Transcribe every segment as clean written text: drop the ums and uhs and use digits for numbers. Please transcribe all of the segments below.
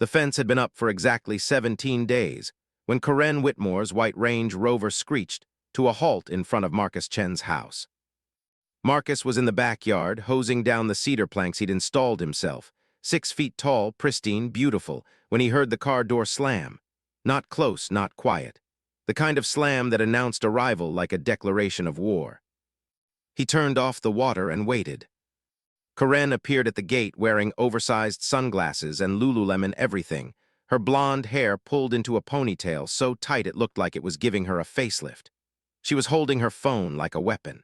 The fence had been up for exactly 17 days when Karen Whitmore's white Range Rover screeched to a halt in front of Marcus Chen's house. Marcus was in the backyard, hosing down the cedar planks he'd installed himself, 6 feet tall, pristine, beautiful, when he heard the car door slam. Not close, not quiet. The kind of slam that announced arrival like a declaration of war. He turned off the water and waited. Karen appeared at the gate wearing oversized sunglasses and Lululemon everything, her blonde hair pulled into a ponytail so tight it looked like it was giving her a facelift. She was holding her phone like a weapon.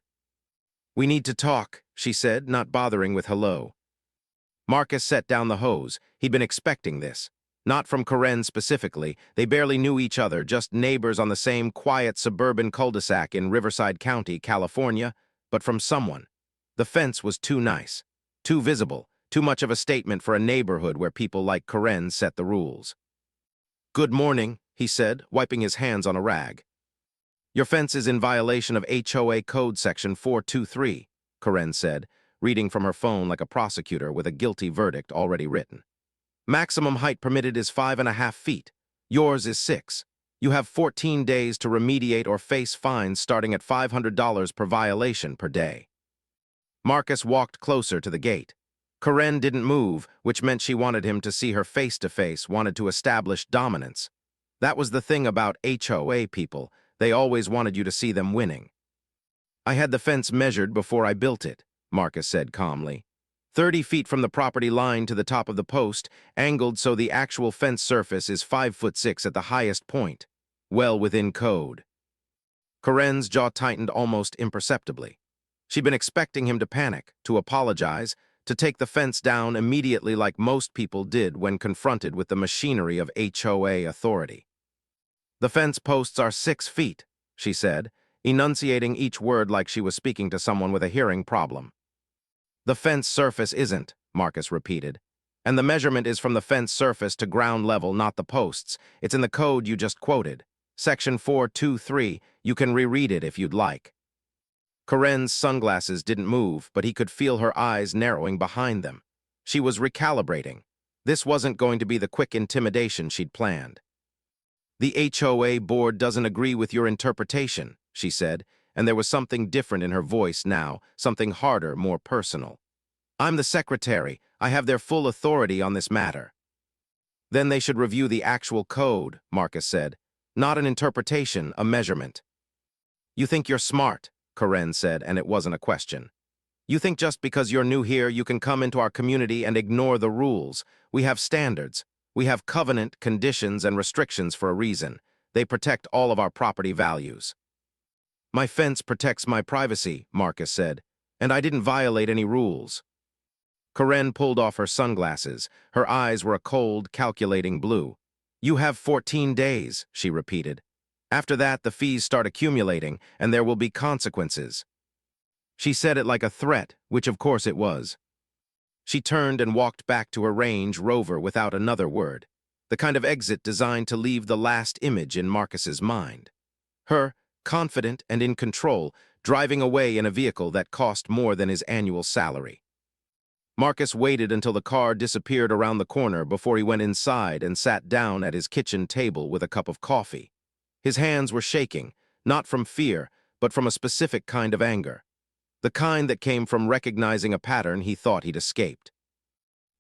"We need to talk," she said, not bothering with hello. Marcus set down the hose. He'd been expecting this. Not from Karen specifically. They barely knew each other, just neighbors on the same quiet suburban cul-de-sac in Riverside County, California, but from someone. The fence was too nice, too visible, too much of a statement for a neighborhood where people like Karen set the rules. "Good morning," he said, wiping his hands on a rag. "Your fence is in violation of HOA Code Section 423, Karen said, reading from her phone like a prosecutor with a guilty verdict already written. "Maximum height permitted is 5.5 feet. Yours is 6. You have 14 days to remediate or face fines starting at $500 per violation per day." Marcus walked closer to the gate. Karen didn't move, which meant she wanted him to see her face-to-face, wanted to establish dominance. That was the thing about HOA people. They always wanted you to see them winning. "I had the fence measured before I built it," Marcus said calmly. 30 feet from the property line to the top of the post, angled so the actual fence surface is 5'6" at the highest point, well within code. Karen's jaw tightened almost imperceptibly. She'd been expecting him to panic, to apologize, to take the fence down immediately like most people did when confronted with the machinery of HOA authority. "The fence posts are 6 feet, she said, enunciating each word like she was speaking to someone with a hearing problem. "The fence surface isn't," Marcus repeated. "And the measurement is from the fence surface to ground level, not the posts. It's in the code you just quoted. Section 423, you can reread it if you'd like." Karen's sunglasses didn't move, but he could feel her eyes narrowing behind them. She was recalibrating. This wasn't going to be the quick intimidation she'd planned. "The HOA board doesn't agree with your interpretation," she said, and there was something different in her voice now, something harder, more personal. "I'm the secretary. I have their full authority on this matter." "Then they should review the actual code," Marcus said. "Not an interpretation, a measurement." "You think you're smart," Karen said, and it wasn't a question. "You think just because you're new here you can come into our community and ignore the rules. We have standards. We have covenant, conditions, and restrictions for a reason. They protect all of our property values." "My fence protects my privacy," Marcus said, "and I didn't violate any rules." Karen pulled off her sunglasses. Her eyes were a cold, calculating blue. "You have 14 days, she repeated. "After that, the fees start accumulating, and there will be consequences." She said it like a threat, which of course it was. She turned and walked back to her Range Rover without another word, the kind of exit designed to leave the last image in Marcus's mind. Her, confident and in control, driving away in a vehicle that cost more than his annual salary. Marcus waited until the car disappeared around the corner before he went inside and sat down at his kitchen table with a cup of coffee. His hands were shaking, not from fear, but from a specific kind of anger. The kind that came from recognizing a pattern he thought he'd escaped.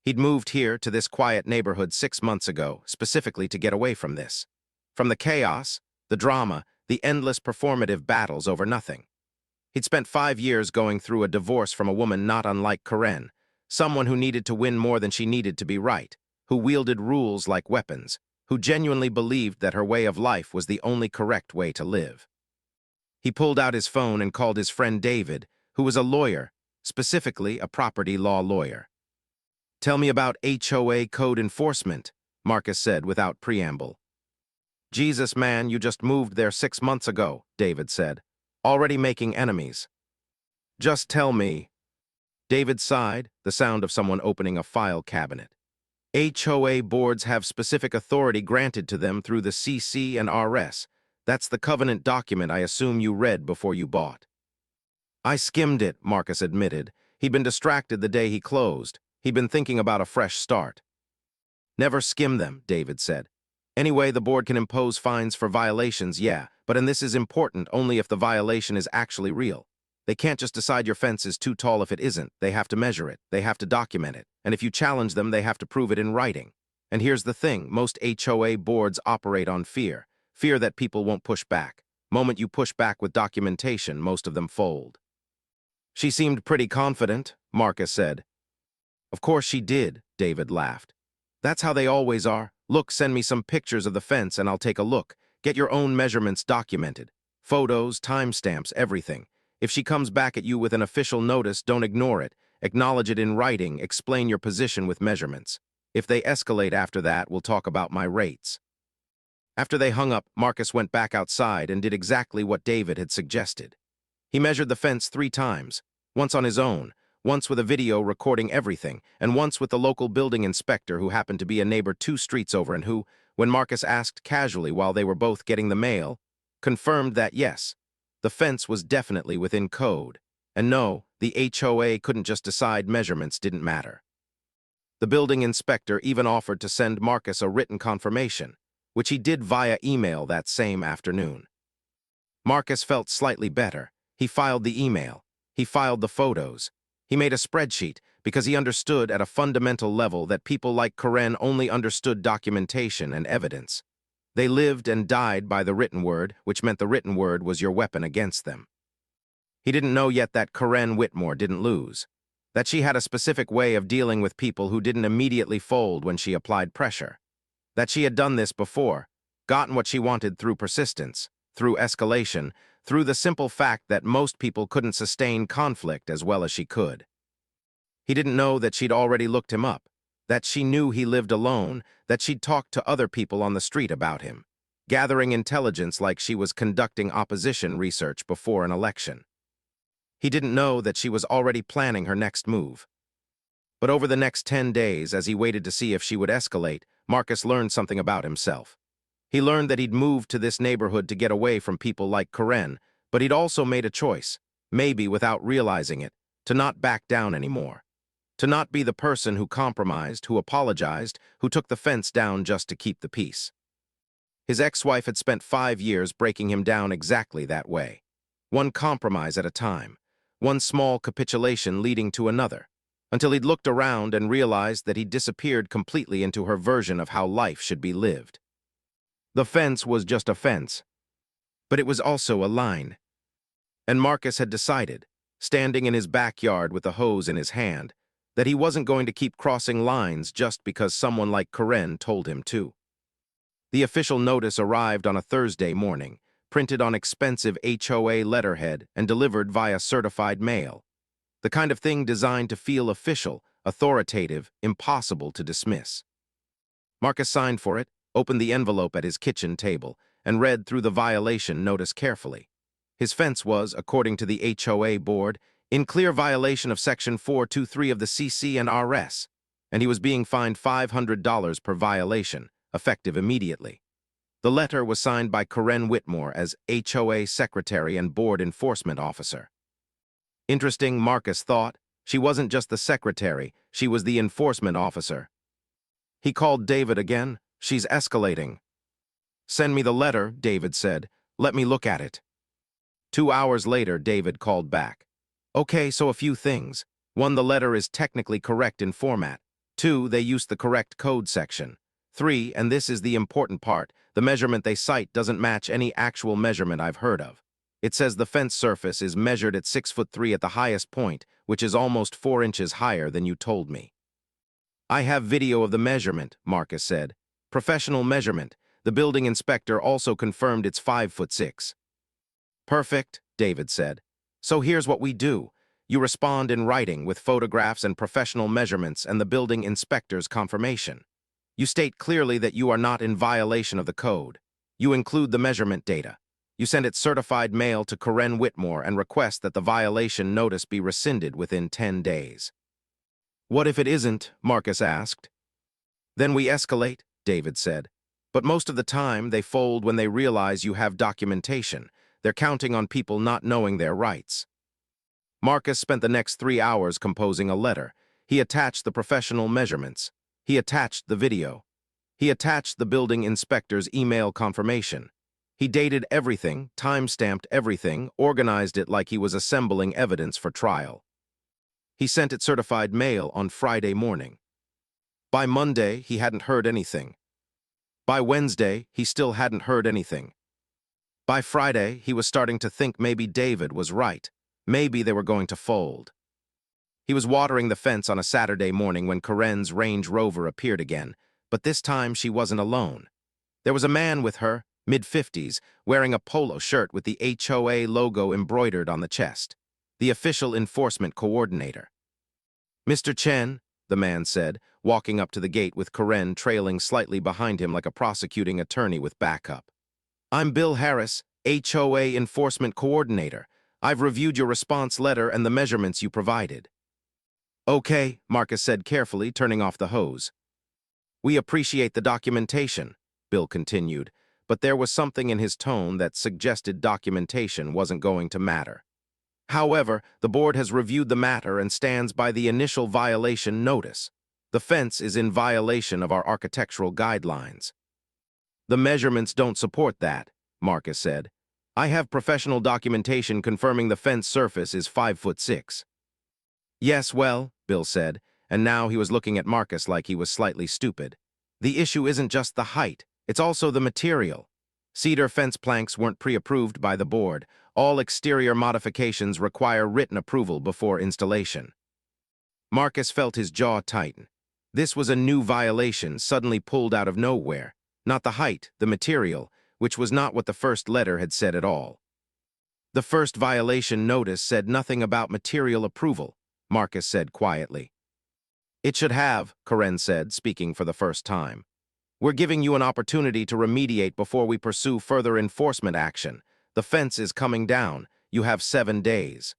He'd moved here to this quiet neighborhood 6 months ago, specifically to get away from this. From the chaos, the drama, the endless performative battles over nothing. He'd spent 5 years going through a divorce from a woman not unlike Karen, someone who needed to win more than she needed to be right, who wielded rules like weapons, who genuinely believed that her way of life was the only correct way to live. He pulled out his phone and called his friend David, who was a lawyer, specifically a property law lawyer. "Tell me about HOA code enforcement," Marcus said without preamble. "Jesus, man, you just moved there 6 months ago," David said. "Already making enemies." "Just tell me." David sighed, the sound of someone opening a file cabinet. "HOA boards have specific authority granted to them through the CC and RS. That's the covenant document I assume you read before you bought." "I skimmed it," Marcus admitted. He'd been distracted the day he closed. He'd been thinking about a fresh start. Never skim them, David said. Anyway, the board can impose fines for violations, yeah, and this is important only if the violation is actually real. They can't just decide your fence is too tall if it isn't. They have to measure it, they have to document it, and if you challenge them, they have to prove it in writing. And here's the thing, most HOA boards operate on fear. Fear that people won't push back. Moment you push back with documentation, most of them fold. She seemed pretty confident, Marcus said. Of course she did, David laughed. That's how they always are. Look, send me some pictures of the fence and I'll take a look. Get your own measurements documented. Photos, timestamps, everything. If she comes back at you with an official notice, don't ignore it. Acknowledge it in writing, explain your position with measurements. If they escalate after that, we'll talk about my rates. After they hung up, Marcus went back outside and did exactly what David had suggested. He measured the fence 3 times, once on his own, once with a video recording everything, and once with the local building inspector who happened to be a neighbor 2 streets over and who, when Marcus asked casually while they were both getting the mail, confirmed that yes, the fence was definitely within code, and no, the HOA couldn't just decide measurements didn't matter. The building inspector even offered to send Marcus a written confirmation, which he did via email that same afternoon. Marcus felt slightly better. He filed the email. He filed the photos. He made a spreadsheet because he understood at a fundamental level that people like Karen only understood documentation and evidence. They lived and died by the written word, which meant the written word was your weapon against them. He didn't know yet that Karen Whitmore didn't lose, that she had a specific way of dealing with people who didn't immediately fold when she applied pressure, that she had done this before, gotten what she wanted through persistence, through escalation, through the simple fact that most people couldn't sustain conflict as well as she could. He didn't know that she'd already looked him up, that she knew he lived alone, that she'd talked to other people on the street about him, gathering intelligence like she was conducting opposition research before an election. He didn't know that she was already planning her next move. But over the next 10 days, as he waited to see if she would escalate, Marcus learned something about himself. He learned that he'd moved to this neighborhood to get away from people like Karen, but he'd also made a choice, maybe without realizing it, to not back down anymore. To not be the person who compromised, who apologized, who took the fence down just to keep the peace. His ex-wife had spent 5 years breaking him down exactly that way. One compromise at a time, one small capitulation leading to another, until he'd looked around and realized that he'd disappeared completely into her version of how life should be lived. The fence was just a fence, but it was also a line. And Marcus had decided, standing in his backyard with a hose in his hand, that he wasn't going to keep crossing lines just because someone like Karen told him to. The official notice arrived on a Thursday morning, printed on expensive HOA letterhead and delivered via certified mail. The kind of thing designed to feel official, authoritative, impossible to dismiss. Marcus signed for it, opened the envelope at his kitchen table, and read through the violation notice carefully. His fence was, according to the HOA board, in clear violation of Section 423 of the CC and RS, and he was being fined $500 per violation, effective immediately. The letter was signed by Karen Whitmore as HOA Secretary and Board Enforcement Officer. Interesting, Marcus thought. She wasn't just the secretary, she was the enforcement officer. He called David again. She's escalating. Send me the letter, David said. Let me look at it. 2 hours later, David called back. Okay, so a few things. 1, the letter is technically correct in format. 2, they used the correct code section. 3, and this is the important part, the measurement they cite doesn't match any actual measurement I've heard of. It says the fence surface is measured at 6'3" at the highest point, which is almost 4 inches higher than you told me. I have video of the measurement, Marcus said. Professional measurement. The building inspector also confirmed it's 5'6". Perfect, David said. So here's what we do. You respond in writing with photographs and professional measurements and the building inspector's confirmation. You state clearly that you are not in violation of the code. You include the measurement data. You send it certified mail to Karen Whitmore and request that the violation notice be rescinded within 10 days. What if it isn't? Marcus asked. Then we escalate, David said. But most of the time, they fold when they realize you have documentation. They're counting on people not knowing their rights. Marcus spent the next 3 hours composing a letter. He attached the professional measurements. He attached the video. He attached the building inspector's email confirmation. He dated everything, time-stamped everything, organized it like he was assembling evidence for trial. He sent it certified mail on Friday morning. By Monday, he hadn't heard anything. By Wednesday, he still hadn't heard anything. By Friday, he was starting to think maybe David was right. Maybe they were going to fold. He was watering the fence on a Saturday morning when Corinne's Range Rover appeared again, but this time she wasn't alone. There was a man with her, mid-50s, wearing a polo shirt with the HOA logo embroidered on the chest, the official enforcement coordinator. "Mr. Chen," the man said, walking up to the gate with Corinne trailing slightly behind him like a prosecuting attorney with backup. "I'm Bill Harris, HOA enforcement coordinator. I've reviewed your response letter and the measurements you provided." "Okay," Marcus said carefully, turning off the hose. "We appreciate the documentation," Bill continued, but there was something in his tone that suggested documentation wasn't going to matter. "However, the board has reviewed the matter and stands by the initial violation notice. The fence is in violation of our architectural guidelines." "The measurements don't support that," Marcus said. "I have professional documentation confirming the fence surface is 5'6". "Yes, well," Bill said, and now he was looking at Marcus like he was slightly stupid. "The issue isn't just the height, it's also the material. Cedar fence planks weren't pre-approved by the board. All exterior modifications require written approval before installation." Marcus felt his jaw tighten. This was a new violation suddenly pulled out of nowhere. Not the height, the material, which was not what the first letter had said at all. "The first violation notice said nothing about material approval," Marcus said quietly. "It should have," Corinne said, speaking for the first time. "We're giving you an opportunity to remediate before we pursue further enforcement action. The fence is coming down. You have 7 days.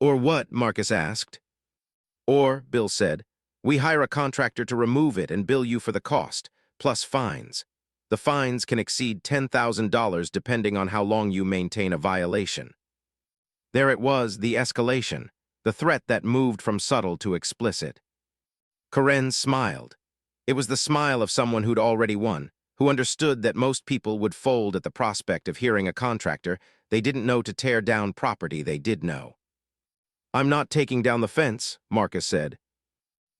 "Or what?" Marcus asked. "Or," Bill said, "we hire a contractor to remove it and bill you for the cost, plus fines. The fines can exceed $10,000 depending on how long you maintain a violation." There it was, the escalation, the threat that moved from subtle to explicit. Corinne smiled. It was the smile of someone who'd already won, who understood that most people would fold at the prospect of hearing a contractor they didn't know to tear down property they did know. "I'm not taking down the fence," Marcus said.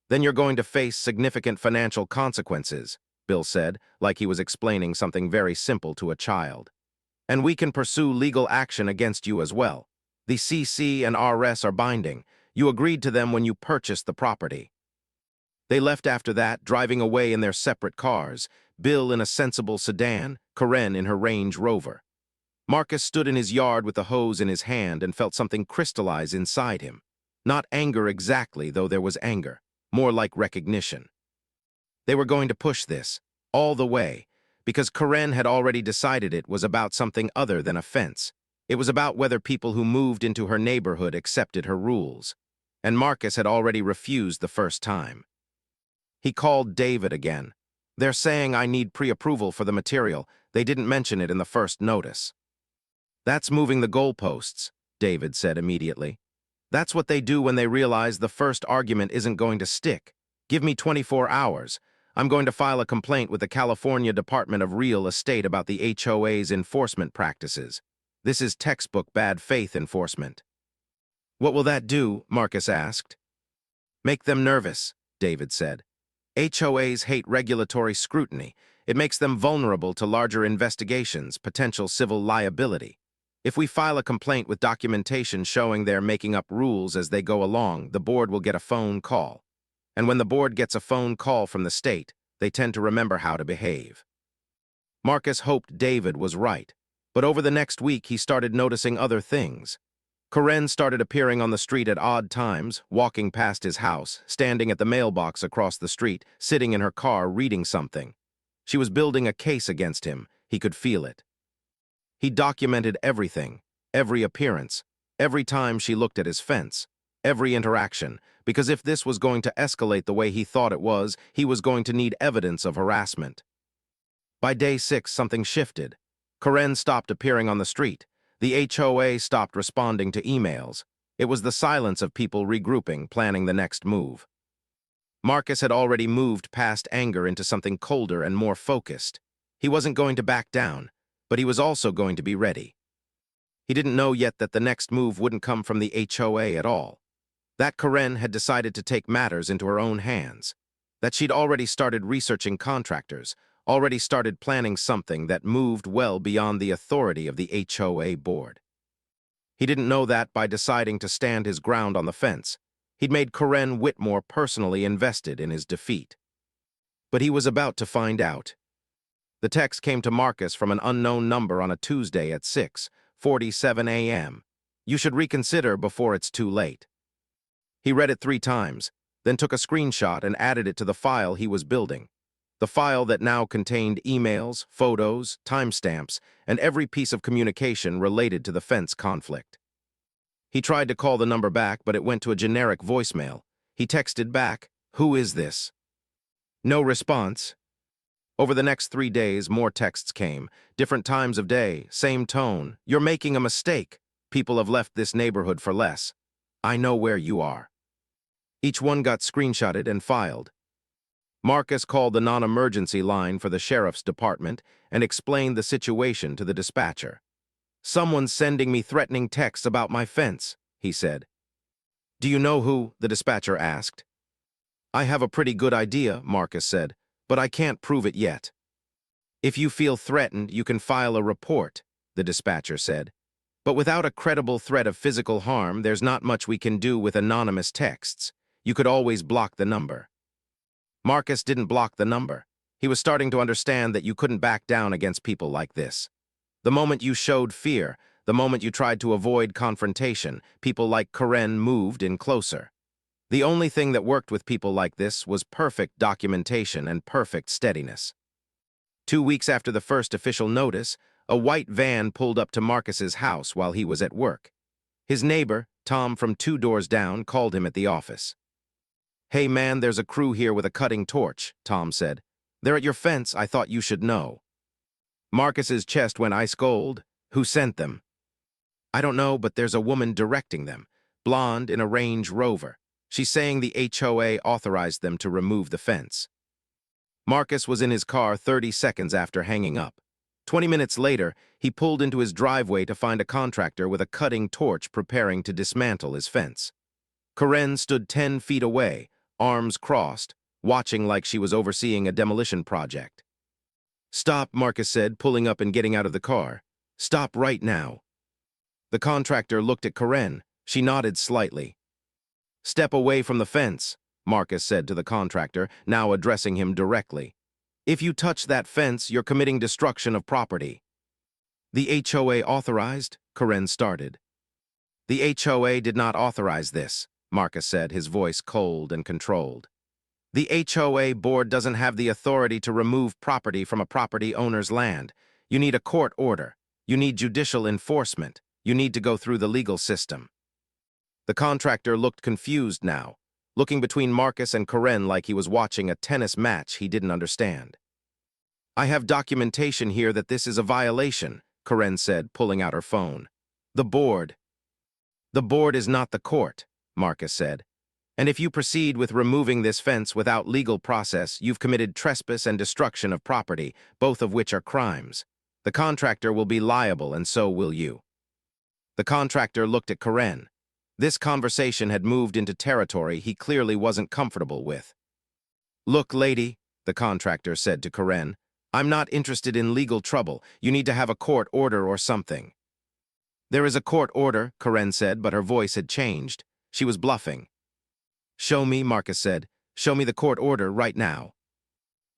"Then you're going to face significant financial consequences," Bill said, like he was explaining something very simple to a child. "And we can pursue legal action against you as well. The CC and RS are binding. You agreed to them when you purchased the property." They left after that, driving away in their separate cars, Bill in a sensible sedan, Corinne in her Range Rover. Marcus stood in his yard with the hose in his hand and felt something crystallize inside him. Not anger exactly, though there was anger, more like recognition. They were going to push this, all the way, because Corinne had already decided it was about something other than a fence. It was about whether people who moved into her neighborhood accepted her rules. And Marcus had already refused the first time. He called David again. "They're saying I need pre-approval for the material. They didn't mention it in the first notice." "That's moving the goalposts," David said immediately. "That's what they do when they realize the first argument isn't going to stick. Give me 24 hours. I'm going to file a complaint with the California Department of Real Estate about the HOA's enforcement practices. This is textbook bad faith enforcement." "What will that do?" Marcus asked. "Make them nervous," David said. "HOAs hate regulatory scrutiny. It makes them vulnerable to larger investigations, potential civil liability. If we file a complaint with documentation showing they're making up rules as they go along, the board will get a phone call. And when the board gets a phone call from the state, they tend to remember how to behave." Marcus hoped David was right, but over the next week he started noticing other things. Corinne started appearing on the street at odd times, walking past his house, standing at the mailbox across the street, sitting in her car reading something. She was building a case against him. He could feel it. He documented everything, every appearance, every time she looked at his fence, every interaction, because if this was going to escalate the way he thought it was, he was going to need evidence of harassment. By day 6, something shifted. Corinne stopped appearing on the street. The HOA stopped responding to emails. It was the silence of people regrouping, planning the next move. Marcus had already moved past anger into something colder and more focused. He wasn't going to back down, but he was also going to be ready. He didn't know yet that the next move wouldn't come from the HOA at all. That Karen had decided to take matters into her own hands. That she'd already started researching contractors, already started planning something that moved well beyond the authority of the HOA board. He didn't know that by deciding to stand his ground on the fence, he'd made Karen Whitmore personally invested in his defeat. But he was about to find out. The text came to Marcus from an unknown number on a Tuesday at 6:47 a.m. You should reconsider before it's too late. He read it 3 times, then took a screenshot and added it to the file he was building. The file that now contained emails, photos, timestamps, and every piece of communication related to the fence conflict. He tried to call the number back, but it went to a generic voicemail. He texted back, "Who is this?" No response. Over the next 3 days, more texts came. Different times of day, same tone. "You're making a mistake. People have left this neighborhood for less. I know where you are." Each one got screenshotted and filed. Marcus called the non-emergency line for the sheriff's department and explained the situation to the dispatcher. "Someone's sending me threatening texts about my fence," he said. "Do you know who?" the dispatcher asked. "I have a pretty good idea," Marcus said, "but I can't prove it yet." "If you feel threatened, you can file a report," the dispatcher said. "But without a credible threat of physical harm, there's not much we can do with anonymous texts. You could always block the number." Marcus didn't block the number. He was starting to understand that you couldn't back down against people like this. The moment you showed fear, the moment you tried to avoid confrontation, people like Karen moved in closer. The only thing that worked with people like this was perfect documentation and perfect steadiness. 2 weeks after the first official notice, a white van pulled up to Marcus's house while he was at work. His neighbor, Tom from 2 doors down, called him at the office. "Hey man, there's a crew here with a cutting torch," Tom said. "They're at your fence. I thought you should know." Marcus's chest went ice cold. "Who sent them?" "I don't know, but there's a woman directing them. Blonde in a Range Rover. She's saying the HOA authorized them to remove the fence." Marcus was in his car 30 seconds after hanging up. 20 minutes later, he pulled into his driveway to find a contractor with a cutting torch preparing to dismantle his fence. Karen stood 10 feet away, arms crossed, watching like she was overseeing a demolition project. "Stop," Marcus said, pulling up and getting out of the car. "Stop right now." The contractor looked at Karen. She nodded slightly. "Step away from the fence," Marcus said to the contractor, now addressing him directly. "If you touch that fence, you're committing destruction of property." "The HOA authorized?" Karen started. "The HOA did not authorize this," Marcus said, his voice cold and controlled. "The HOA board doesn't have the authority to remove property from a property owner's land. You need a court order. You need judicial enforcement. You need to go through the legal system." The contractor looked confused now, looking between Marcus and Karen like he was watching a tennis match he didn't understand. "I have documentation here that this is a violation," Karen said, pulling out her phone. "The board." "The board is not the court," Marcus said. "And if you proceed with removing this fence without legal process, you've committed trespass and destruction of property, both of which are crimes. The contractor will be liable, and so will you." The contractor looked at Karen. This conversation had moved into territory he clearly wasn't comfortable with. "Look, lady," the contractor said to Karen, "I'm not interested in legal trouble. You need to have a court order or something." "There is a court order," Karen said, but her voice had changed. She was bluffing. "Show me," Marcus said. "Show me the court order right now."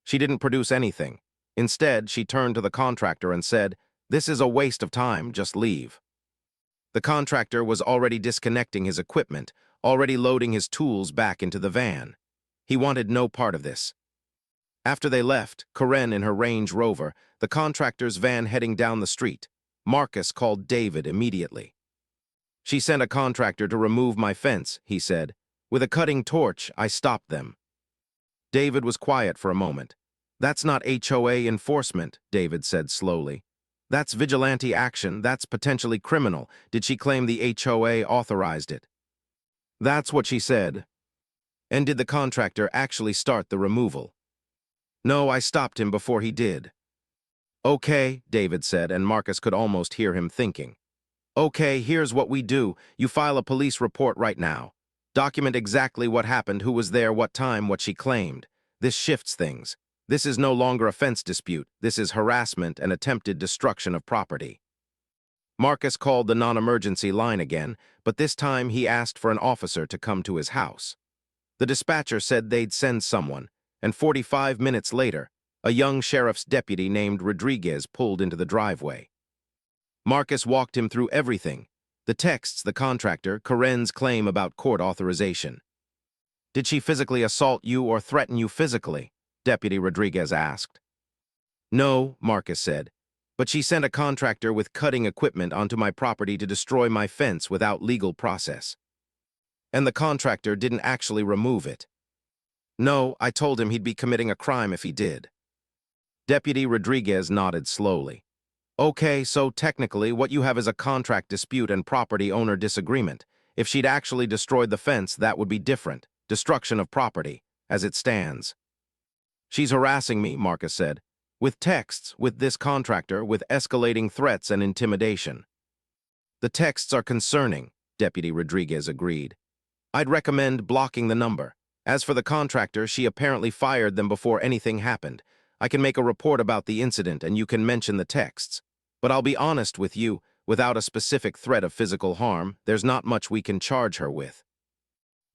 She didn't produce anything. Instead, she turned to the contractor and said, "This is a waste of time, just leave." The contractor was already disconnecting his equipment, already loading his tools back into the van. He wanted no part of this. After they left, Karen in her Range Rover, the contractor's van heading down the street, Marcus called David immediately. "She sent a contractor to remove my fence," he said. "With a cutting torch, I stopped them." David was quiet for a moment. "That's not HOA enforcement," David said slowly. "That's vigilante action. That's potentially criminal. Did she claim the HOA authorized it?" "That's what she said." And did the contractor actually start the removal? No, I stopped him before he did. Okay, David said, and Marcus could almost hear him thinking. Okay, here's what we do. You file a police report right now. Document exactly what happened, who was there, what time, what she claimed. This shifts things. This is no longer a fence dispute. This is harassment and attempted destruction of property. Marcus called the non-emergency line again, but this time he asked for an officer to come to his house. The dispatcher said they'd send someone, and 45 minutes later, a young sheriff's deputy named Rodriguez pulled into the driveway. Marcus walked him through everything: the texts, the contractor, Corinne's claim about court authorization. Did she physically assault you or threaten you physically? Deputy Rodriguez asked. No, Marcus said, but she sent a contractor with cutting equipment onto my property to destroy my fence without legal process. And the contractor didn't actually remove it. No, I told him he'd be committing a crime if he did. Deputy Rodriguez nodded slowly. Okay, so technically what you have is a contract dispute and property owner disagreement. If she'd actually destroyed the fence, that would be different. Destruction of property, as it stands. She's harassing me, Marcus said. With texts, with this contractor, with escalating threats and intimidation. The texts are concerning, Deputy Rodriguez agreed. I'd recommend blocking the number. As for the contractor, she apparently fired them before anything happened. I can make a report about the incident and you can mention the texts. But I'll be honest with you, without a specific threat of physical harm, there's not much we can charge her with.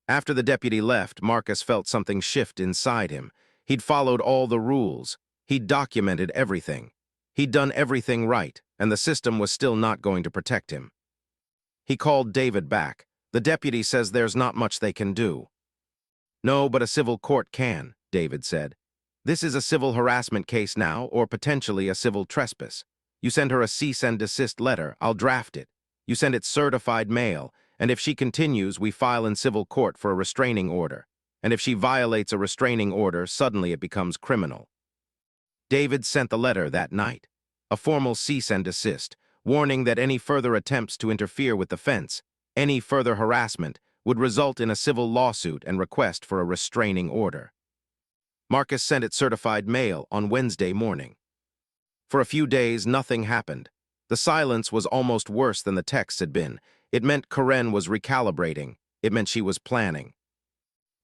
After the deputy left, Marcus felt something shift inside him. He'd followed all the rules. He'd documented everything. He'd done everything right, and the system was still not going to protect him. He called David back. The deputy says there's not much they can do. No, but a civil court can, David said. This is a civil harassment case now, or potentially a civil trespass. You send her a cease and desist letter, I'll draft it. You send it certified mail, and if she continues, we file in civil court for a restraining order. And if she violates a restraining order, suddenly it becomes criminal. David sent the letter that night, a formal cease and desist, warning that any further attempts to interfere with the fence, any further harassment, would result in a civil lawsuit and request for a restraining order. Marcus sent it certified mail on Wednesday morning. For a few days, nothing happened. The silence was almost worse than the texts had been. It meant Corinne was recalibrating. It meant she was planning.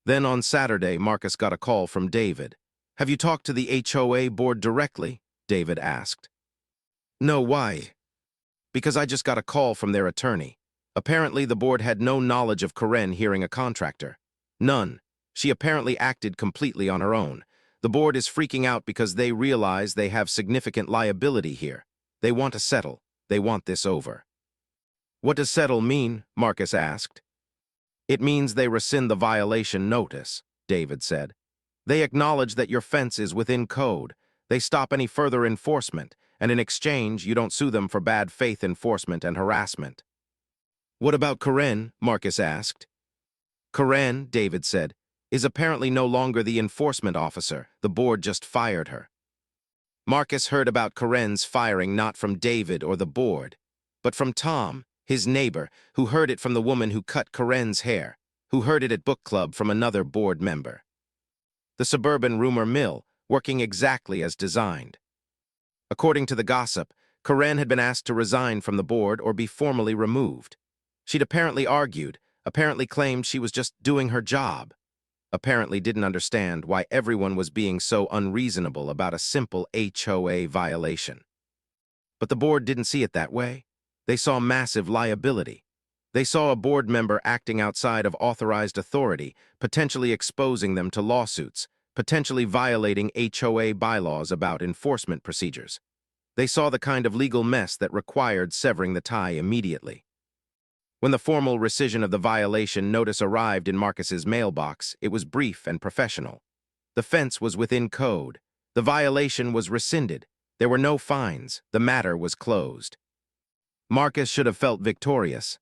Then on Saturday, Marcus got a call from David. Have you talked to the HOA board directly? David asked. No, why? Because I just got a call from their attorney. Apparently, the board had no knowledge of Corinne hearing a contractor. None. She apparently acted completely on her own. The board is freaking out because they realize they have significant liability here. They want to settle. They want this over. What does settle mean? Marcus asked. It means they rescind the violation notice, David said. They acknowledge that your fence is within code. They stop any further enforcement, and in exchange, you don't sue them for bad faith enforcement and harassment. What about Corinne? Marcus asked. Corinne, David said, is apparently no longer the enforcement officer. The board just fired her. Marcus heard about Corinne's firing not from David or the board, but from Tom, his neighbor, who heard it from the woman who cut Corinne's hair, who heard it at book club from another board member. The suburban rumor mill, working exactly as designed. According to the gossip, Corinne had been asked to resign from the board or be formally removed. She'd apparently argued, apparently claimed she was just doing her job. Apparently didn't understand why everyone was being so unreasonable about a simple HOA violation. But the board didn't see it that way. They saw massive liability. They saw a board member acting outside of authorized authority, potentially exposing them to lawsuits, potentially violating HOA bylaws about enforcement procedures. They saw the kind of legal mess that required severing the tie immediately. When the formal rescission of the violation notice arrived in Marcus's mailbox, it was brief and professional. The fence was within code. The violation was rescinded. There were no fines. The matter was closed. Marcus should have felt victorious.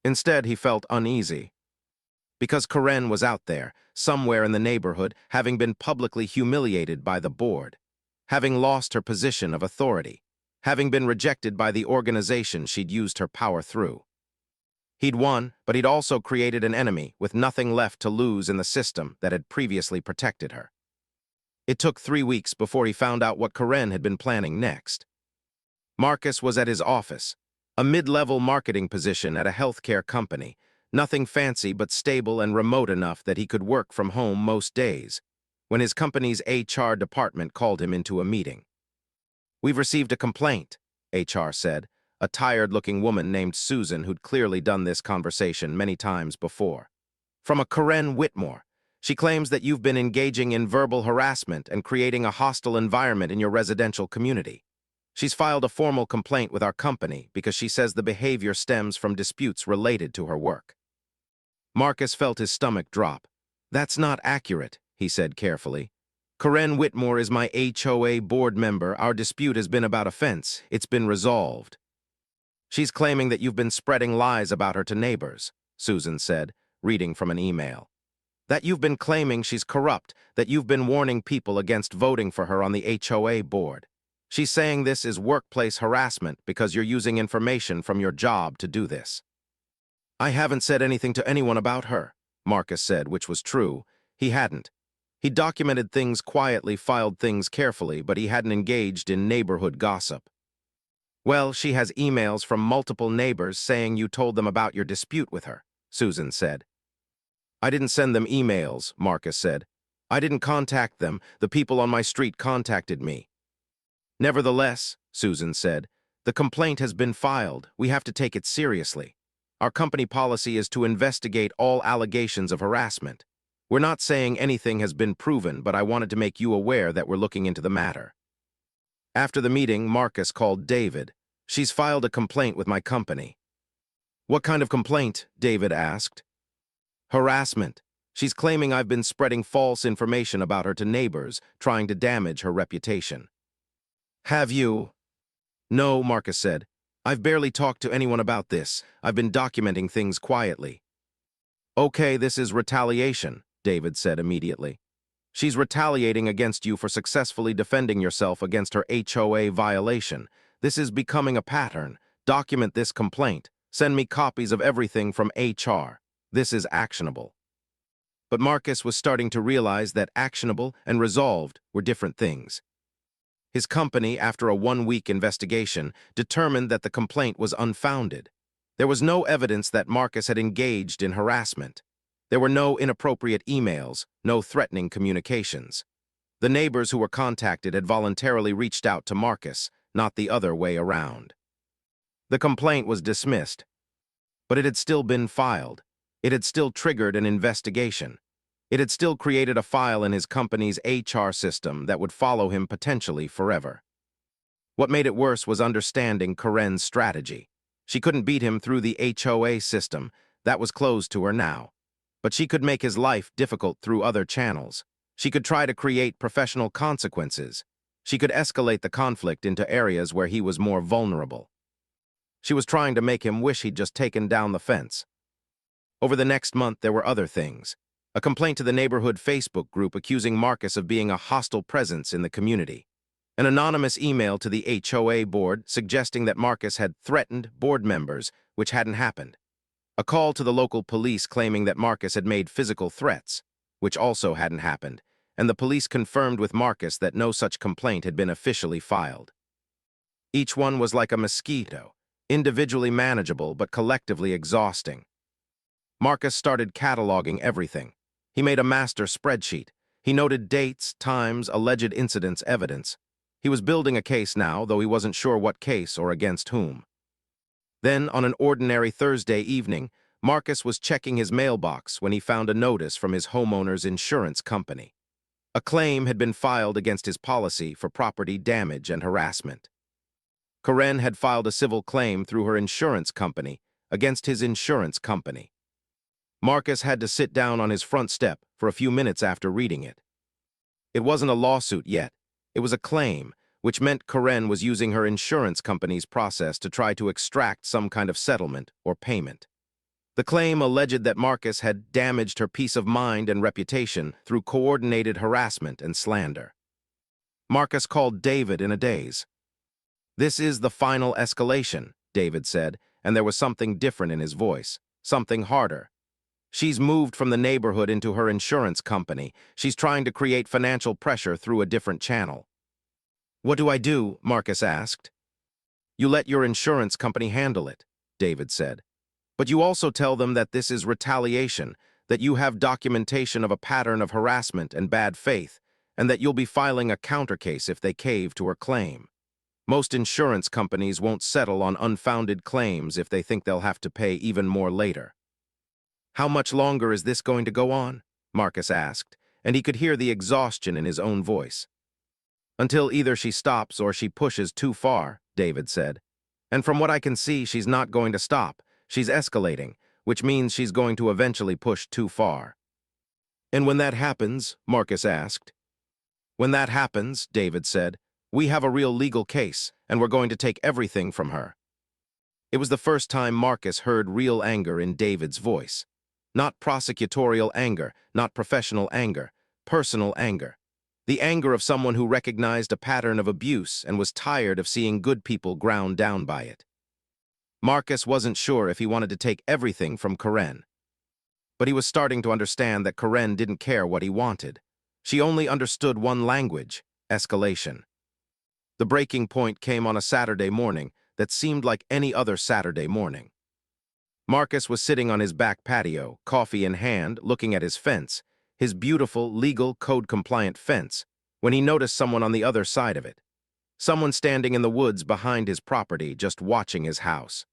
Instead, he felt uneasy. Because Corinne was out there, somewhere in the neighborhood, having been publicly humiliated by the board, having lost her position of authority, having been rejected by the organization she'd used her power through. He'd won, but he'd also created an enemy with nothing left to lose in the system that had previously protected her. It took 3 weeks before he found out what Karen had been planning next. Marcus was at his office, a mid-level marketing position at a healthcare company, nothing fancy but stable and remote enough that he could work from home most days, when his company's HR department called him into a meeting. "We've received a complaint," HR said, a tired-looking woman named Susan who'd clearly done this conversation many times before. "From a Karen Whitmore. She claims that you've been engaging in verbal harassment and creating a hostile environment in your residential community. She's filed a formal complaint with our company because she says the behavior stems from disputes related to her work." Marcus felt his stomach drop. "That's not accurate," he said carefully. "Karen Whitmore is my HOA board member. Our dispute has been about a fence. It's been resolved." "She's claiming that you've been spreading lies about her to neighbors," Susan said, reading from an email. "That you've been claiming she's corrupt, that you've been warning people against voting for her on the HOA board. She's saying this is workplace harassment because you're using information from your job to do this." "I haven't said anything to anyone about her," Marcus said, which was true. He hadn't. He documented things quietly, filed things carefully, but he hadn't engaged in neighborhood gossip. "Well, she has emails from multiple neighbors saying you told them about your dispute with her," Susan said. "I didn't send them emails," Marcus said. "I didn't contact them. The people on my street contacted me." "Nevertheless," Susan said, "the complaint has been filed. We have to take it seriously. Our company policy is to investigate all allegations of harassment. We're not saying anything has been proven, but I wanted to make you aware that we're looking into the matter." After the meeting, Marcus called David. "She's filed a complaint with my company." "What kind of complaint?" David asked. "Harassment. She's claiming I've been spreading false information about her to neighbors, trying to damage her reputation." "Have you?" "No," Marcus said. "I've barely talked to anyone about this. I've been documenting things quietly." "Okay, this is retaliation," David said immediately. "She's retaliating against you for successfully defending yourself against her HOA violation. This is becoming a pattern. Document this complaint. Send me copies of everything from HR. This is actionable." But Marcus was starting to realize that actionable and resolved were different things. His company, after a 1-week investigation, determined that the complaint was unfounded. There was no evidence that Marcus had engaged in harassment. There were no inappropriate emails, no threatening communications. The neighbors who were contacted had voluntarily reached out to Marcus, not the other way around. The complaint was dismissed, but it had still been filed. It had still triggered an investigation. It had still created a file in his company's HR system that would follow him potentially forever. What made it worse was understanding Karen's strategy. She couldn't beat him through the HOA system. That was closed to her now. But she could make his life difficult through other channels. She could try to create professional consequences. She could escalate the conflict into areas where he was more vulnerable. She was trying to make him wish he'd just taken down the fence. Over the next month, there were other things. A complaint to the neighborhood Facebook group accusing Marcus of being a hostile presence in the community. An anonymous email to the HOA board suggesting that Marcus had threatened board members, which hadn't happened. A call to the local police claiming that Marcus had made physical threats, which also hadn't happened, and the police confirmed with Marcus that no such complaint had been officially filed. Each one was like a mosquito, individually manageable but collectively exhausting. Marcus started cataloging everything. He made a master spreadsheet. He noted dates, times, alleged incidents, evidence. He was building a case now, though he wasn't sure what case or against whom. Then, on an ordinary Thursday evening, Marcus was checking his mailbox when he found a notice from his homeowner's insurance company. A claim had been filed against his policy for property damage and harassment. Karen had filed a civil claim through her insurance company against his insurance company. Marcus had to sit down on his front step for a few minutes after reading it. It wasn't a lawsuit yet. It was a claim, which meant Karen was using her insurance company's process to try to extract some kind of settlement or payment. The claim alleged that Marcus had damaged her peace of mind and reputation through coordinated harassment and slander. Marcus called David in a daze. "This is the final escalation," David said, and there was something different in his voice. something harder. She's moved from the neighborhood into her insurance company. She's trying to create financial pressure through a different channel. "What do I do?" Marcus asked. "You let your insurance company handle it," David said. "But you also tell them that this is retaliation, that you have documentation of a pattern of harassment and bad faith, and that you'll be filing a countercase if they cave to her claim. Most insurance companies won't settle on unfounded claims if they think they'll have to pay even more later." "How much longer is this going to go on?" Marcus asked, and he could hear the exhaustion in his own voice. "Until either she stops or she pushes too far," David said. "And from what I can see, she's not going to stop. She's escalating, which means she's going to eventually push too far." "And when that happens?" Marcus asked. "When that happens," David said, "we have a real legal case, and we're going to take everything from her." It was the first time Marcus heard real anger in David's voice. Not prosecutorial anger, not professional anger, personal anger. The anger of someone who recognized a pattern of abuse and was tired of seeing good people ground down by it. Marcus wasn't sure if he wanted to take everything from Karen. But he was starting to understand that Karen didn't care what he wanted. She only understood one language: escalation. The breaking point came on a Saturday morning that seemed like any other Saturday morning. Marcus was sitting on his back patio, coffee in hand, looking at his fence, his beautiful, legal, code-compliant fence, when he noticed someone on the other side of it. Someone standing in the woods behind his property, just watching his house.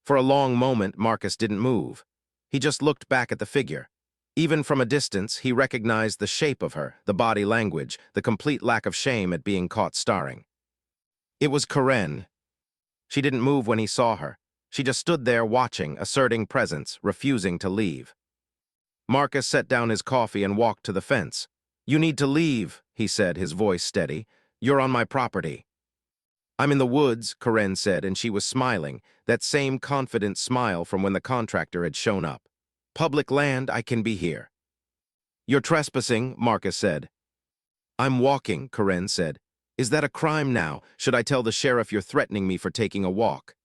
For a long moment, Marcus didn't move. He just looked back at the figure. Even from a distance, he recognized the shape of her, the body language, the complete lack of shame at being caught starring. It was Karen. She didn't move when he saw her. She just stood there watching, asserting presence, refusing to leave. Marcus set down his coffee and walked to the fence. "You need to leave," he said, his voice steady. "You're on my property." "I'm in the woods," Karen said, and she was smiling, that same confident smile from when the contractor had shown up. "Public land, I can be here." "You're trespassing," Marcus said. "I'm walking," Karen said. "Is that a crime now? Should I tell the sheriff you're threatening me for taking a walk?"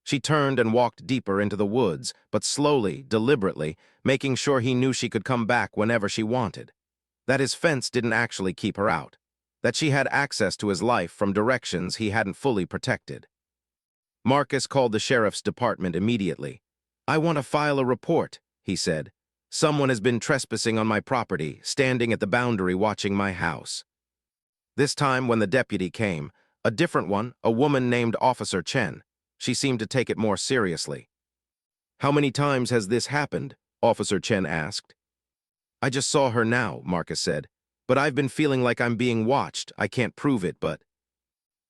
She turned and walked deeper into the woods, but slowly, deliberately, making sure he knew she could come back whenever she wanted. That his fence didn't actually keep her out. That she had access to his life from directions he hadn't fully protected. Marcus called the sheriff's department immediately. "I want to file a report," he said. "Someone has been trespassing on my property, standing at the boundary watching my house." This time, when the deputy came, a different one, a woman named Officer Chen. She seemed to take it more seriously. "How many times has this happened?" Officer Chen asked. "I just saw her now," Marcus said. "But I've been feeling like I'm being watched. I can't prove it, but—"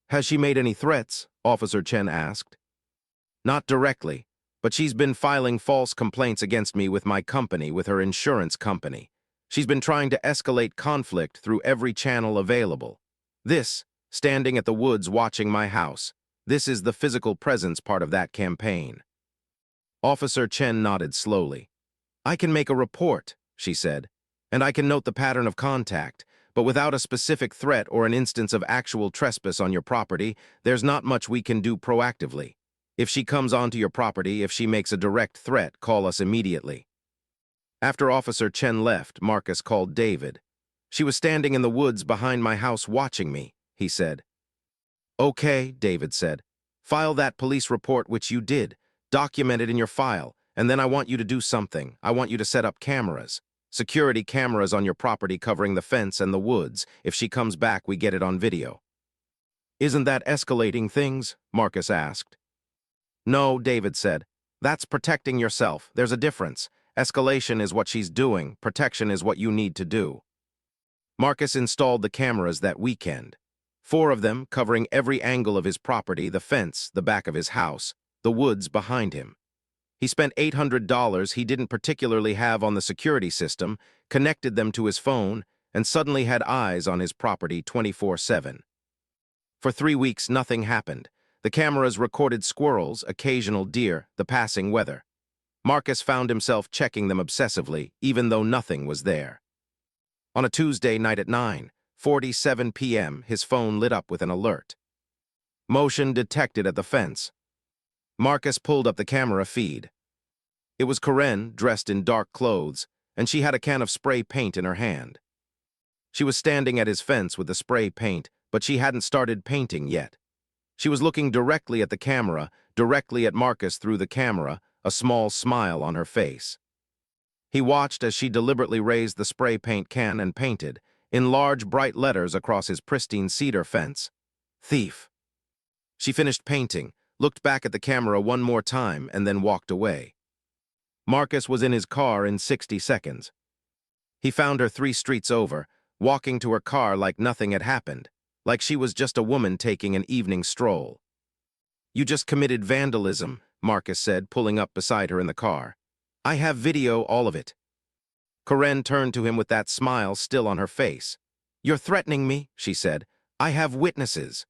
"Has she made any threats?" Officer Chen asked. "Not directly, but she's been filing false complaints against me with my company, with her insurance company. She's been trying to escalate conflict through every channel available. This, standing at the woods watching my house, this is the physical presence part of that campaign." Officer Chen nodded slowly. "I can make a report," she said, "and I can note the pattern of contact, but without a specific threat or an instance of actual trespass on your property, there's not much we can do proactively. If she comes onto your property, if she makes a direct threat, call us immediately." After Officer Chen left, Marcus called David. "She was standing in the woods behind my house watching me," he said. "Okay," David said. "File that police report, which you did. Document it in your file, and then I want you to do something. I want you to set up cameras. Security cameras on your property covering the fence and the woods. If she comes back, we get it on video." "Isn't that escalating things?" Marcus asked. "No," David said. "That's protecting yourself. There's a difference. Escalation is what she's doing. Protection is what you need to do." Marcus installed the cameras that weekend. 4 of them covering every angle of his property, the fence, the back of his house, the woods behind him. He spent $800 he didn't particularly have on the security system, connected them to his phone, and suddenly had eyes on his property 24/7. For 3 weeks, nothing happened. The cameras recorded squirrels, occasional deer, the passing weather. Marcus found himself checking them obsessively, even though nothing was there. On a Tuesday night at 9:47 p.m., his phone lit up with an alert. "Motion detected at the fence." Marcus pulled up the camera feed. It was Karen, dressed in dark clothes, and she had a can of spray paint in her hand. She was standing at his fence with the spray paint, but she hadn't started painting yet. She was looking directly at the camera, directly at Marcus through the camera, a small smile on her face. He watched as she deliberately raised the spray paint can and painted, in large bright letters across his pristine cedar fence, "Thief." She finished painting, looked back at the camera one more time, and then walked away. Marcus was in his car in 60 seconds. He found her 3 streets over, walking to her car like nothing had happened, like she was just a woman taking an evening stroll. "You just committed vandalism," Marcus said, pulling up beside her in the car. "I have video, all of it." Karen turned to him with that smile still on her face. "You're threatening me," she said. "I have witnesses."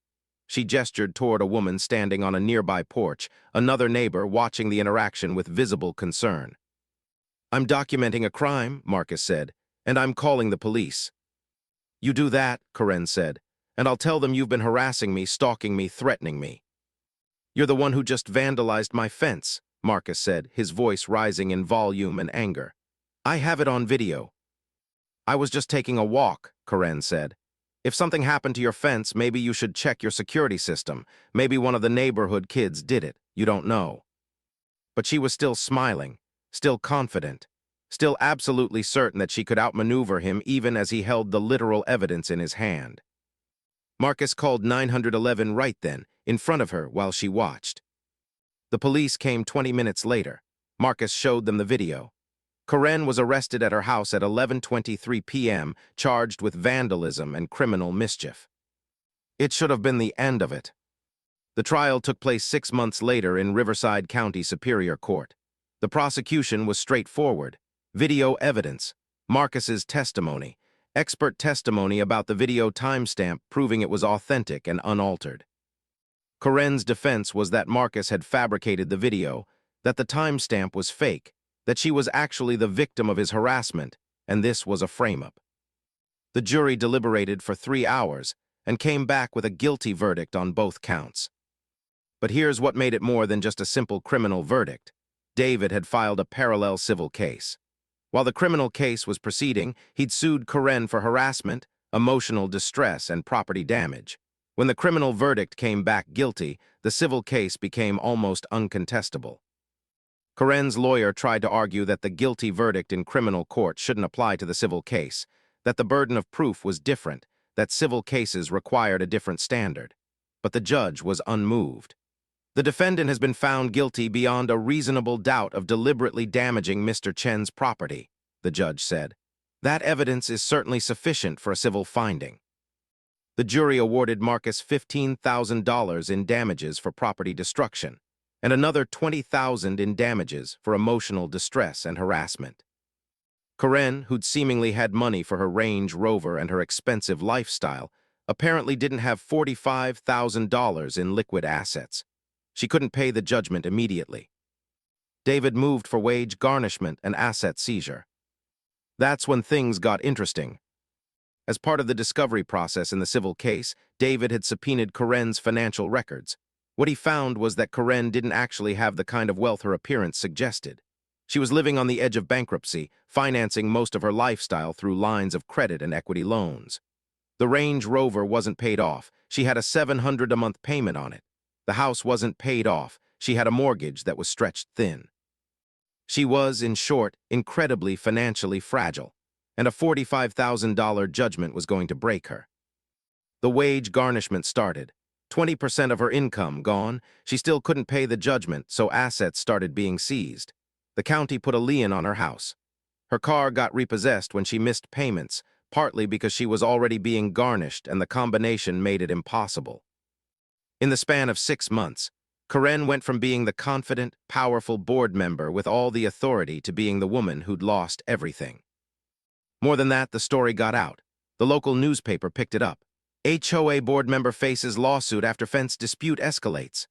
She gestured toward a woman standing on a nearby porch, another neighbor watching the interaction with visible concern. "I'm documenting a crime," Marcus said, "and I'm calling the police." "You do that," Karen said, "and I'll tell them you've been harassing me, stalking me, threatening me." "You're the one who just vandalized my fence," Marcus said, his voice rising in volume and anger. "I have it on video." "I was just taking a walk," Karen said. "If something happened to your fence, maybe you should check your security system. Maybe one of the neighborhood kids did it. You don't know." But she was still smiling, still confident, still absolutely certain that she could outmaneuver him even as he held the literal evidence in his hand. Marcus called 911 right then, in front of her while she watched. The police came 20 minutes later. Marcus showed them the video. Karen was arrested at her house at 11:23 p.m., charged with vandalism and criminal mischief. It should have been the end of it. The trial took place 6 months later in Riverside County Superior Court. The prosecution was straightforward. Video evidence, Marcus's testimony, expert testimony about the video timestamp proving it was authentic and unaltered. Karen's defense was that Marcus had fabricated the video, that the timestamp was fake, that she was actually the victim of his harassment, and this was a frame-up. The jury deliberated for 3 hours and came back with a guilty verdict on both counts. But here's what made it more than just a simple criminal verdict. David had filed a parallel civil case. While the criminal case was proceeding, he'd sued Karen for harassment, emotional distress, and property damage. When the criminal verdict came back guilty, the civil case became almost uncontestable. Karen's lawyer tried to argue that the guilty verdict in criminal court shouldn't apply to the civil case, that the burden of proof was different, that civil cases required a different standard. But the judge was unmoved. "The defendant has been found guilty beyond a reasonable doubt of deliberately damaging Mr. Chen's property," the judge said. "That evidence is certainly sufficient for a civil finding." The jury awarded Marcus $15,000 in damages for property destruction, and another $20,000 in damages for emotional distress and harassment. Karen, who'd seemingly had money for her Range Rover and her expensive lifestyle, apparently didn't have $45,000 in liquid assets. She couldn't pay the judgment immediately. David moved for wage garnishment and asset seizure. That's when things got interesting. As part of the discovery process in the civil case, David had subpoenaed Karen's financial records. What he found was that Karen didn't actually have the kind of wealth her appearance suggested. She was living on the edge of bankruptcy, financing most of her lifestyle through lines of credit and equity loans. The Range Rover wasn't paid off. She had a $700 a month payment on it. The house wasn't paid off. She had a mortgage that was stretched thin. She was, in short, incredibly financially fragile, and a $45,000 judgment was going to break her. The wage garnishment started. 20% of her income gone. She still couldn't pay the judgment, so assets started being seized. The county put a lien on her house. Her car got repossessed when she missed payments, partly because she was already being garnished and the combination made it impossible. In the span of 6 months, Karen went from being the confident, powerful board member with all the authority to being the woman who'd lost everything. More than that, the story got out. The local newspaper picked it up. HOA board member faces lawsuit after fence dispute escalates.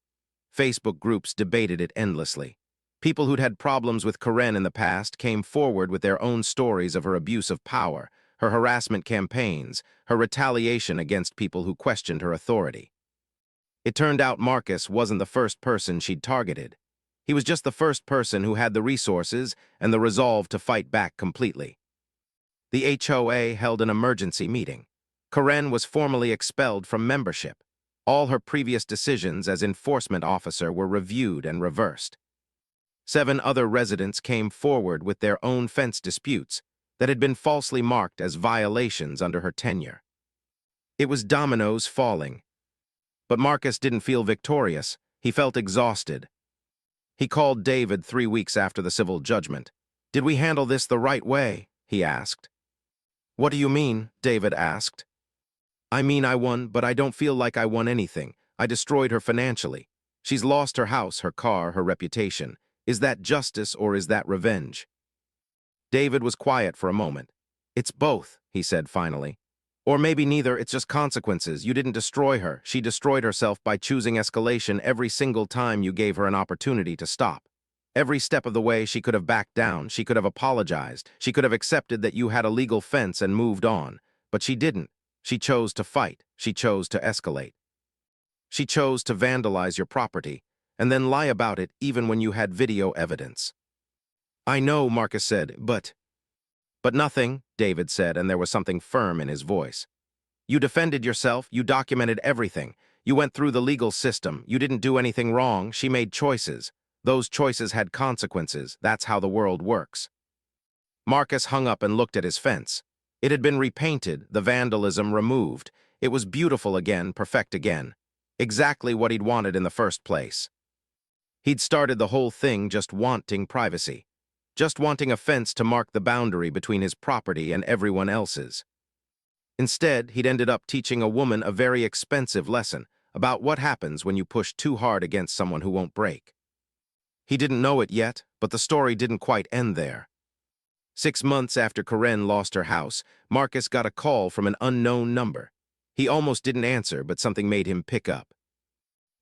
Facebook groups debated it endlessly. People who'd had problems with Karen in the past came forward with their own stories of her abuse of power, her harassment campaigns, her retaliation against people who questioned her authority. It turned out Marcus wasn't the first person she'd targeted. He was just the first person who had the resources and the resolve to fight back completely. The HOA held an emergency meeting. Karen was formally expelled from membership. All her previous decisions as enforcement officer were reviewed and reversed. 7 other residents came forward with their own fence disputes that had been falsely marked as violations under her tenure. It was dominoes falling. But Marcus didn't feel victorious. He felt exhausted. He called David 3 weeks after the civil judgment. "Did we handle this the right way?" he asked. "What do you mean?" David asked. "I mean I won, but I don't feel like I won anything. I destroyed her financially. She's lost her house, her car, her reputation. Is that justice or is that revenge?" David was quiet for a moment. "It's both," he said finally. "Or maybe neither, it's just consequences. You didn't destroy her. She destroyed herself by choosing escalation every single time you gave her an opportunity to stop. Every step of the way she could have backed down, she could have apologized, she could have accepted that you had a legal fence and moved on. But she didn't. She chose to fight. She chose to escalate. She chose to vandalize your property and then lie about it even when you had video evidence." "I know," Marcus said, but nothing," David said, and there was something firm in his voice. "You defended yourself, you documented everything. You went through the legal system. You didn't do anything wrong. She made choices. Those choices had consequences. That's how the world works." Marcus hung up and looked at his fence. It had been repainted, the vandalism removed. It was beautiful again, perfect again. Exactly what he'd wanted in the first place. He'd started the whole thing just wanting privacy. Just wanting a fence to mark the boundary between his property and everyone else's. Instead, he'd ended up teaching a woman a very expensive lesson about what happens when you push too hard against someone who won't break. He didn't know it yet, but the story didn't quite end there. 6 months after Karen lost her house, Marcus got a call from an unknown number. He almost didn't answer, but something made him pick up.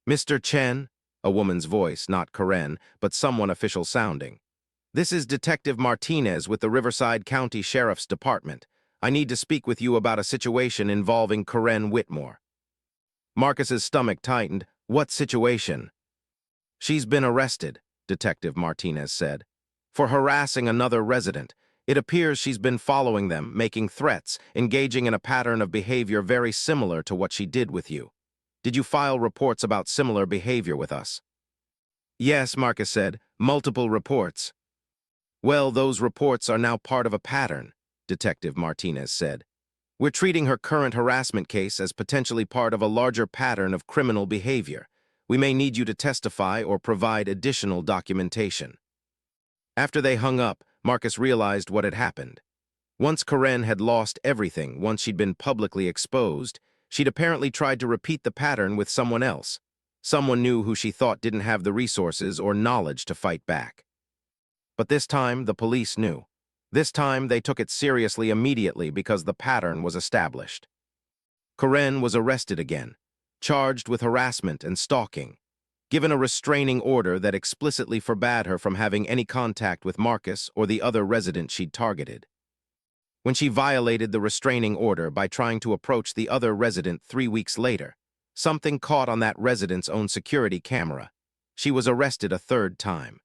"Mr. Chen?" A woman's voice, not Karen, but someone official sounding. "This is Detective Martinez with the Riverside County Sheriff's Department. I need to speak with you about a situation involving Karen Whitmore." Marcus's stomach tightened. "What situation?" "She's been arrested," Detective Martinez said, "for harassing another resident. It appears she's been following them, making threats, engaging in a pattern of behavior very similar to what she did with you. Did you file reports about similar behavior with us?" "Yes," Marcus said, "multiple reports." "Well, those reports are now part of a pattern," Detective Martinez said. "We're treating her current harassment case as potentially part of a larger pattern of criminal behavior. We may need you to testify or provide additional documentation." After they hung up, Marcus realized what had happened. Once Karen had lost everything, once she'd been publicly exposed, she'd apparently tried to repeat the pattern with someone else. Someone new who she thought didn't have the resources or knowledge to fight back. But this time, the police knew. This time, they took it seriously immediately because the pattern was established. Karen was arrested again, charged with harassment and stalking, given a restraining order that explicitly forbade her from having any contact with Marcus or the other resident she'd targeted. When she violated the restraining order by trying to approach the other resident 3 weeks later, something caught on that resident's own security camera. She was arrested a 3rd time.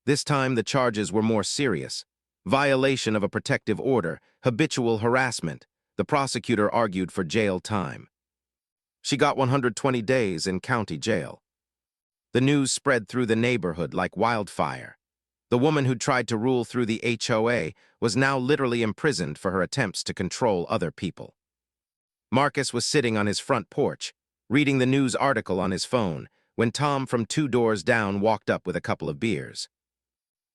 This time, the charges were more serious. Violation of a protective order, habitual harassment. The prosecutor argued for jail time. She got 120 days in county jail. The news spread through the neighborhood like wildfire. The woman who tried to rule through the HOA was now literally imprisoned for her attempts to control other people. Marcus was sitting on his front porch, reading the news article on his phone, when Tom from 2 doors down walked up with a couple of beers.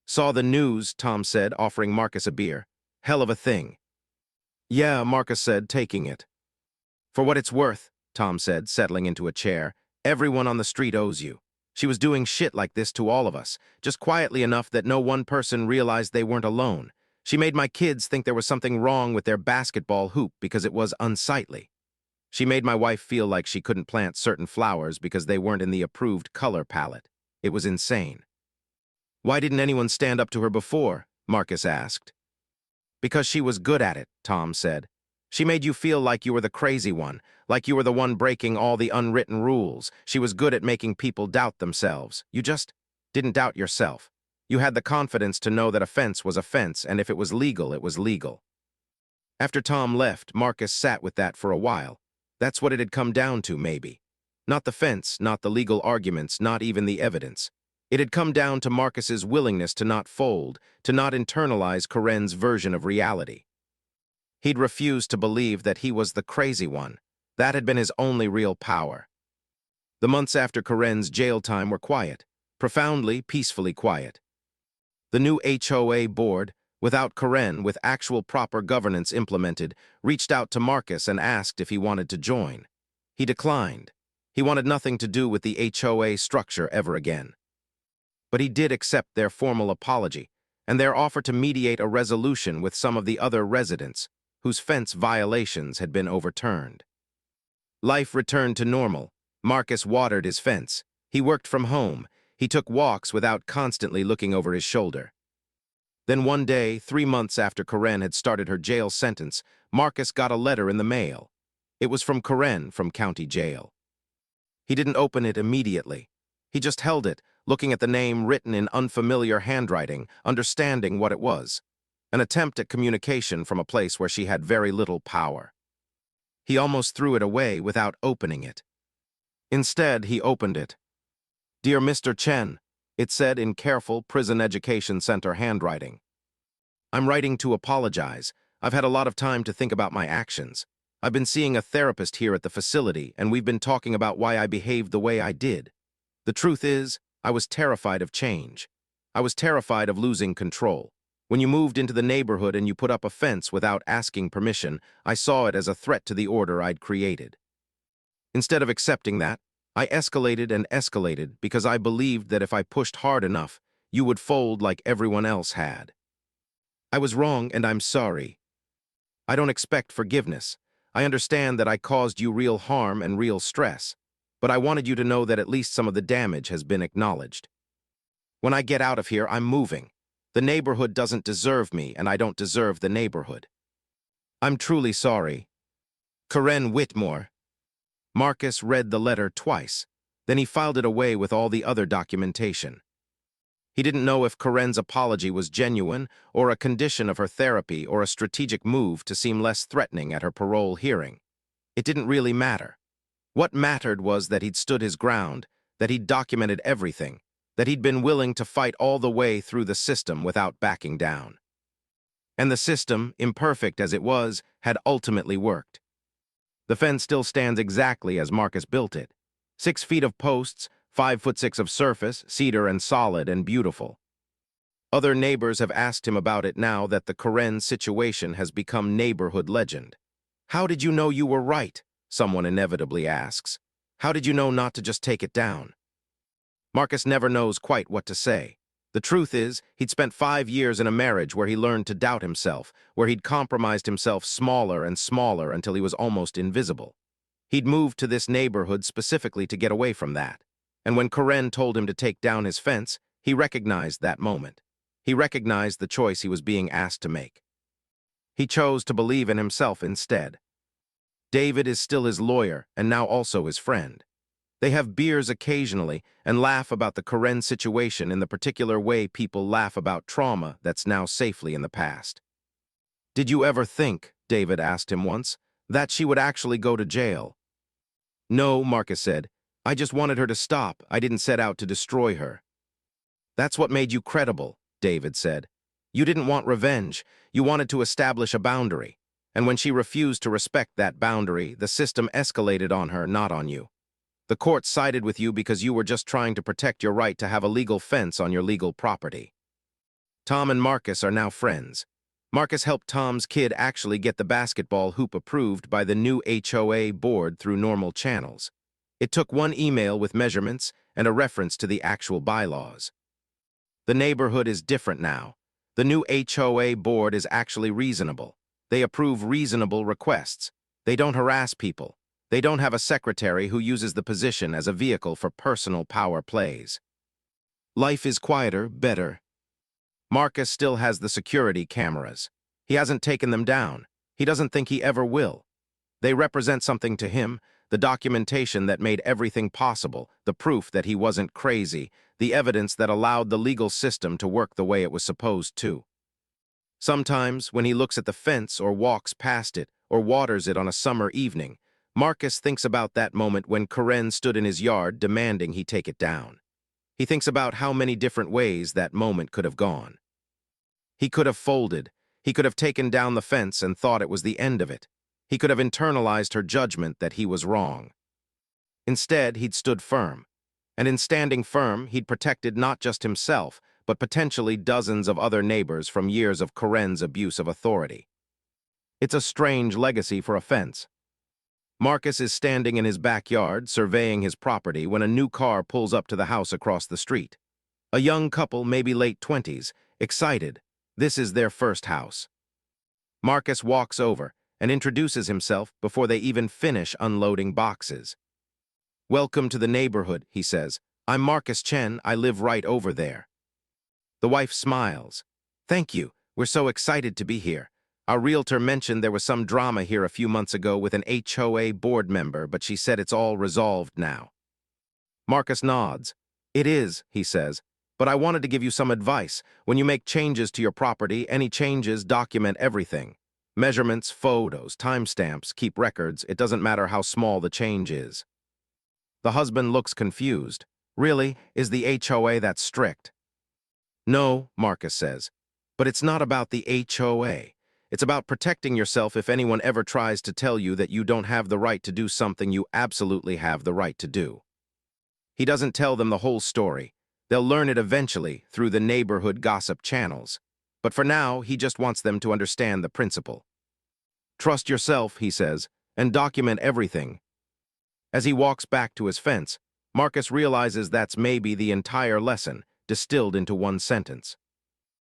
"Saw the news," Tom said, offering Marcus a beer. "Hell of a thing." "Yeah," Marcus said, taking it. "For what it's worth," Tom said, settling into a chair, "everyone on the street owes you. She was doing shit like this to all of us, just quietly enough that no one person realized they weren't alone. She made my kids think there was something wrong with their basketball hoop because it was unsightly. She made my wife feel like she couldn't plant certain flowers because they weren't in the approved color palette. It was insane." "Why didn't anyone stand up to her before?" Marcus asked. "Because she was good at it," Tom said. "She made you feel like you were the crazy one, like you were the one breaking all the unwritten rules. She was good at making people doubt themselves. You just didn't doubt yourself. You had the confidence to know that a fence was a fence, and if it was legal, it was legal. After Tom left, Marcus sat with that for a while. That's what it had come down to, maybe. Not the fence, not the legal arguments, not even the evidence. It had come down to Marcus's willingness to not fold, to not internalize Corinne's version of reality. He'd refused to believe that he was the crazy one. That had been his only real power. The months after Corinne's jail time were quiet, profoundly, peacefully quiet. The new HOA board, without Corinne, with actual proper governance implemented, reached out to Marcus and asked if he wanted to join. He declined. He wanted nothing to do with the HOA structure ever again. But he did accept their formal apology and their offer to mediate a resolution with some of the other residents whose fence violations had been overturned. Life returned to normal. Marcus watered his fence. He worked from home. He took walks without constantly looking over his shoulder. Then one day, 3 months after Corinne had started her jail sentence, Marcus got a letter in the mail. It was from Corinne from county jail. He didn't open it immediately. He just held it, looking at the name written in unfamiliar handwriting, understanding what it was. An attempt at communication from a place where she had very little power. He almost threw it away without opening it. Instead, he opened it. "Dear Mr. Chen," it said in careful Prison Education Center handwriting. "I'm writing to apologize. I've had a lot of time to think about my actions. I've been seeing a therapist here at the facility, and we've been talking about why I behaved the way I did. The truth is, I was terrified of change. I was terrified of losing control. When you moved into the neighborhood and you put up a fence without asking permission, I saw it as a threat to the order I'd created. Instead of accepting that, I escalated and escalated because I believed that if I pushed hard enough, you would fold like everyone else had. I was wrong and I'm sorry. I don't expect forgiveness. I understand that I caused you real harm and real stress, but I wanted you to know that at least some of the damage has been acknowledged. When I get out of here, I'm moving. The neighborhood doesn't deserve me, and I don't deserve the neighborhood. I'm truly sorry. Corinne Whitmore." Marcus read the letter twice. Then he filed it away with all the other documentation. He didn't know if Corinne's apology was genuine or a condition of her therapy or a strategic move to seem less threatening at her parole hearing. It didn't really matter. What mattered was that he'd stood his ground, that he'd documented everything, that he'd been willing to fight all the way through the system without backing down. And the system, imperfect as it was, had ultimately worked. The fence still stands exactly as Marcus built it. 6 feet of posts, 5'6" of surface, cedar and solid and beautiful. Other neighbors have asked him about it now that the Corinne situation has become neighborhood legend. "How did you know you were right?" someone inevitably asks. "How did you know not to just take it down?" Marcus never knows quite what to say. The truth is, he'd spent 5 years in a marriage where he learned to doubt himself, where he'd compromised himself smaller and smaller until he was almost invisible. He'd moved to this neighborhood specifically to get away from that. And when Corinne told him to take down his fence, he recognized that moment. He recognized the choice he was being asked to make. He chose to believe in himself instead. David is still his lawyer and now also his friend. They have beers occasionally and laugh about the Corinne situation in the particular way people laugh about trauma that's now safely in the past. "Did you ever think," David asked him once, "that she would actually go to jail?" "No," Marcus said. "I just wanted her to stop. I didn't set out to destroy her." "That's what made you credible," David said. "You didn't want revenge. You wanted to establish a boundary. And when she refused to respect that boundary, the system escalated on her, not on you. The court sided with you because you were just trying to protect your right to have a legal fence on your legal property." Tom and Marcus are now friends. Marcus helped Tom's kid actually get the basketball hoop approved by the new HOA board through normal channels. It took one email with measurements and a reference to the actual bylaws. The neighborhood is different now. The new HOA board is actually reasonable. They approve reasonable requests. They don't harass people. They don't have a secretary who uses the position as a vehicle for personal power plays. Life is quieter, better. Marcus still has the security cameras. He hasn't taken them down. He doesn't think he ever will. They represent something to him, the documentation that made everything possible, the proof that he wasn't crazy, the evidence that allowed the legal system to work the way it was supposed to. Sometimes, when he looks at the fence or walks past it or waters it on a summer evening, Marcus thinks about that moment when Karen stood in his yard demanding he take it down. He thinks about how many different ways that moment could have gone. He could have folded. He could have taken down the fence and thought it was the end of it. He could have internalized her judgment that he was wrong. Instead, he'd stood firm. And in standing firm, he'd protected not just himself, but potentially dozens of other neighbors from years of Karen's abuse of authority. It's a strange legacy for a fence. Marcus is standing in his backyard, surveying his property, when a new car pulls up to the house across the street. A young couple, maybe late 20s, excited. This is their first house. Marcus walks over and introduces himself before they even finish unloading boxes. "Welcome to the neighborhood," he says. "I'm Marcus Chen. I live right over there." The wife smiles. "Thank you. We're so excited to be here. Our realtor mentioned there was some drama here a few months ago with an HOA board member, but she said it's all resolved now." Marcus nods. "It is," he says, "but I wanted to give you some advice. When you make changes to your property, any changes, document everything. Measurements, photos, timestamps, keep records. It doesn't matter how small the change is." The husband looks confused. "Really? Is the HOA that strict?" "No," Marcus says, "but it's not about the HOA. It's about protecting yourself if anyone ever tries to tell you that you don't have the right to do something you absolutely have the right to do." He doesn't tell them the whole story. They'll learn it eventually through the neighborhood gossip channels. But for now, he just wants them to understand the principle. "Trust yourself," he says, "and document everything." As he walks back to his fence, Marcus realizes that's maybe the entire lesson, distilled into one sentence.